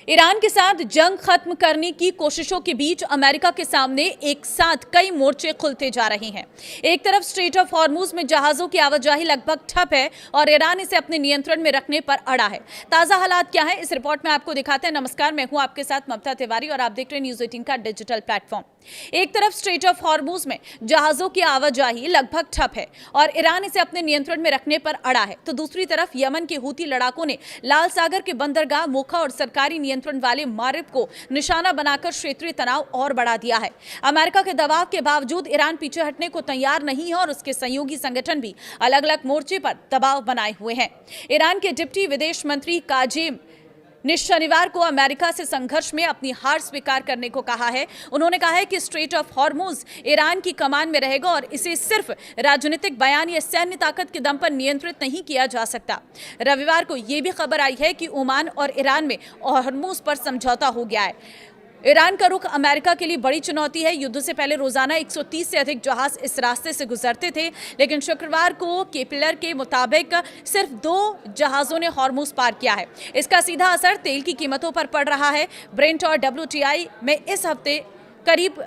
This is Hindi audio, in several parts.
ईरान के साथ जंग खत्म करने की कोशिशों के बीच अमेरिका के सामने एक साथ कई मोर्चे खुलते जा रहे हैं। एक तरफ स्ट्रेट ऑफ हॉर्मुज में जहाजों की आवाजाही लगभग ठप है और ईरान इसे अपने नियंत्रण में रखने पर अड़ा है। ताजा हालात क्या है, इस रिपोर्ट में आपको दिखाते हैं। नमस्कार, मैं हूं आपके साथ ममता तिवारी और आप देख रहे हैं न्यूज 18 का डिजिटल प्लेटफॉर्म। एक तरफ स्ट्रेट ऑफ हॉर्मुज में जहाजों की आवाजाही लगभग ठप है और ईरान इसे अपने नियंत्रण में रखने पर अड़ा है, तो दूसरी तरफ यमन के हूती लड़ाकों ने लाल सागर के बंदरगाह मोखा और सरकारी नियंत्रण वाले मारिब को निशाना बनाकर क्षेत्रीय तनाव और बढ़ा दिया है। अमेरिका के दबाव के बावजूद ईरान पीछे हटने को तैयार नहीं है और उसके सहयोगी संगठन भी अलग अलग मोर्चे पर दबाव बनाए हुए हैं। ईरान के डिप्टी विदेश मंत्री काजेम ने शनिवार को अमेरिका से संघर्ष में अपनी हार स्वीकार करने को कहा है। उन्होंने कहा है कि स्ट्रेट ऑफ हॉर्मुज ईरान की कमान में रहेगा और इसे सिर्फ राजनीतिक बयान या सैन्य ताकत के दम पर नियंत्रित नहीं किया जा सकता। रविवार को यह भी खबर आई है कि ओमान और ईरान में हॉर्मुज पर समझौता हो गया है। ईरान का रुख अमेरिका के लिए बड़ी चुनौती है। युद्ध से पहले रोजाना 130 से अधिक जहाज इस रास्ते से गुजरते थे, लेकिन शुक्रवार को केपलर के मुताबिक सिर्फ 2 जहाजों ने हॉर्मुज पार किया है। इसका सीधा असर तेल की कीमतों पर पड़ रहा है। ब्रेंट और WTI में इस हफ्ते करीब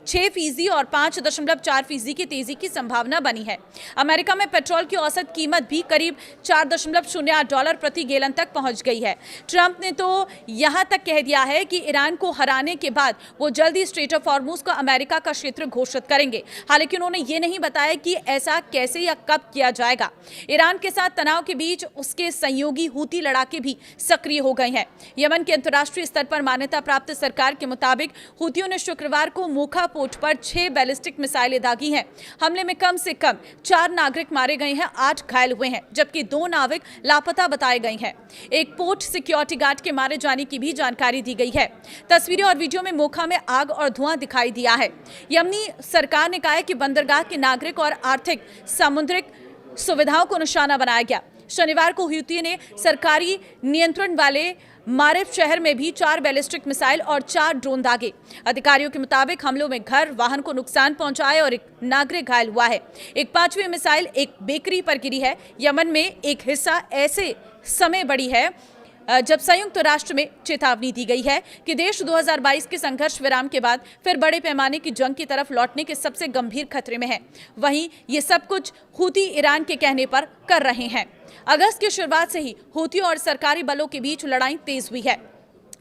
6% और 5.4% की तेजी की संभावना बनी है। अमेरिका में पेट्रोल की औसत कीमत भी करीब $4.08 प्रति गैलन तक पहुंच गई है। ट्रंप ने तो यहां तक कह दिया है कि ईरान को हराने के बाद वो जल्दी स्ट्रेट ऑफ हॉर्मुज को अमेरिका का क्षेत्र घोषित करेंगे। हालांकि उन्होंने ये नहीं बताया कि ऐसा कैसे या कब किया जाएगा। ईरान के साथ तनाव के बीच उसके सहयोगी हूती लड़ाके भी सक्रिय हो गए हैं। यमन के अंतर्राष्ट्रीय स्तर पर मान्यता प्राप्त सरकार के मुताबिक हूतियों ने शुक्रवार को मोखा पोर्ट पर 6 बैलिस्टिक मिसाइलें दागी हैं। हमले में कम से कम 4 नागरिक मारे गए हैं, 8 घायल हुए हैं, जबकि 2 नाविक लापता बताए गए हैं। एक पोर्ट सिक्योरिटी गार्ड के मारे जाने की भी जानकारी दी गई है। तस्वीरें और वीडियो में मोखा में आग और धुआं दिखाई दिया है। यमनी सरकार ने कहा है कि बंदरगाह के नागरिक और आर्थिक समुद्रिक सुविधाओं को निशाना बनाया गया। शनिवार को हूती ने सरकारी नियंत्रण वाले मारिब शहर में भी 4 बैलिस्टिक मिसाइल और 4 ड्रोन दागे। अधिकारियों के मुताबिक हमलों में घर, वाहन को नुकसान पहुंचा है और एक नागरिक घायल हुआ है। एक 5वीं मिसाइल एक बेकरी पर गिरी है। यमन में एक हिस्सा ऐसे समय बढ़ी है जब संयुक्त राष्ट्र में चेतावनी दी गई है कि देश 2022 के संघर्ष विराम के बाद फिर बड़े पैमाने की जंग की तरफ लौटने के सबसे गंभीर खतरे में है। वहीं ये सब कुछ हूती ईरान के कहने पर कर रहे हैं। अगस्त की शुरुआत से ही हूतियों और सरकारी बलों के बीच लड़ाई तेज हुई है।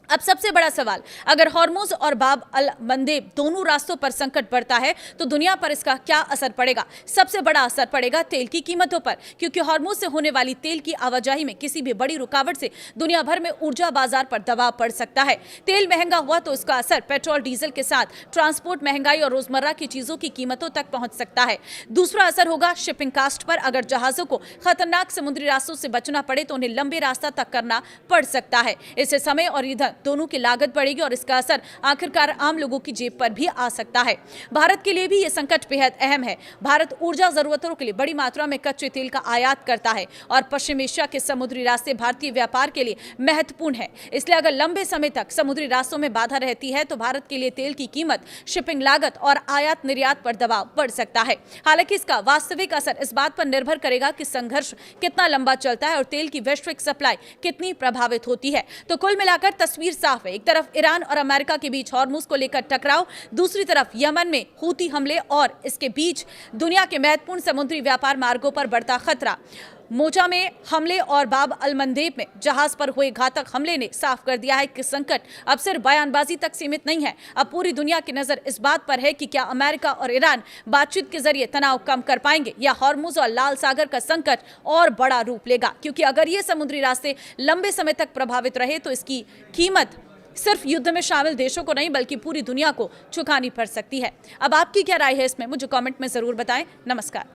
अब सबसे बड़ा सवाल, अगर हॉर्मुज और बाब अल मंदेब दोनों रास्तों पर संकट बढ़ता है तो दुनिया पर इसका क्या असर पड़ेगा? सबसे बड़ा असर पड़ेगा तेल की कीमतों पर, क्योंकि हॉर्मुज से होने वाली तेल की आवाजाही में किसी भी बड़ी रुकावट से दुनिया भर में ऊर्जा बाजार पर दबाव पड़ सकता है। तेल महंगा हुआ तो इसका असर पेट्रोल डीजल के साथ ट्रांसपोर्ट महंगाई और रोजमर्रा की चीजों की कीमतों तक पहुंच सकता है। दूसरा असर होगा शिपिंग कास्ट पर। अगर जहाजों को खतरनाक समुद्री रास्तों से बचना पड़े तो उन्हें लंबे रास्ता तक करना पड़ सकता है। इससे समय और ईंधन दोनों की लागत बढ़ेगी और इसका असर आखिरकार आम लोगों की जेब पर भी आ सकता है। भारत के लिए भी यह संकट बेहद अहम है। भारत ऊर्जा जरूरतों के लिए बड़ी मात्रा में कच्चे तेल का आयात करता है और पश्चिम एशिया के समुद्री रास्ते भारतीय व्यापार के लिए महत्वपूर्ण है। इसलिए अगर लंबे समय तक समुद्री रास्तों में बाधा रहती है तो भारत के लिए तेल की कीमत, शिपिंग लागत और आयात निर्यात पर दबाव बढ़ सकता है। हालांकि इसका वास्तविक असर इस बात पर निर्भर करेगा कि संघर्ष कितना लंबा चलता है और तेल की वैश्विक सप्लाई कितनी प्रभावित होती है। तो कुल मिलाकर तस्वीर साफ है। एक तरफ ईरान और अमेरिका के बीच हॉर्मुज को लेकर टकराव, दूसरी तरफ यमन में हूती हमले और इसके बीच दुनिया के महत्वपूर्ण समुद्री व्यापार मार्गों पर बढ़ता खतरा। मोचा में हमले और बाब अल मंदेब में जहाज पर हुए घातक हमले ने साफ कर दिया है कि संकट अब सिर्फ बयानबाजी तक सीमित नहीं है। अब पूरी दुनिया की नजर इस बात पर है कि क्या अमेरिका और ईरान बातचीत के जरिए तनाव कम कर पाएंगे या हॉर्मुज और लाल सागर का संकट और बड़ा रूप लेगा, क्योंकि अगर ये समुद्री रास्ते लंबे समय तक प्रभावित रहे तो इसकी कीमत सिर्फ युद्ध में शामिल देशों को नहीं बल्कि पूरी दुनिया को चुकानी पड़ सकती है। अब आपकी क्या राय है इसमें, मुझे कमेंट में जरूर बताएं। नमस्कार।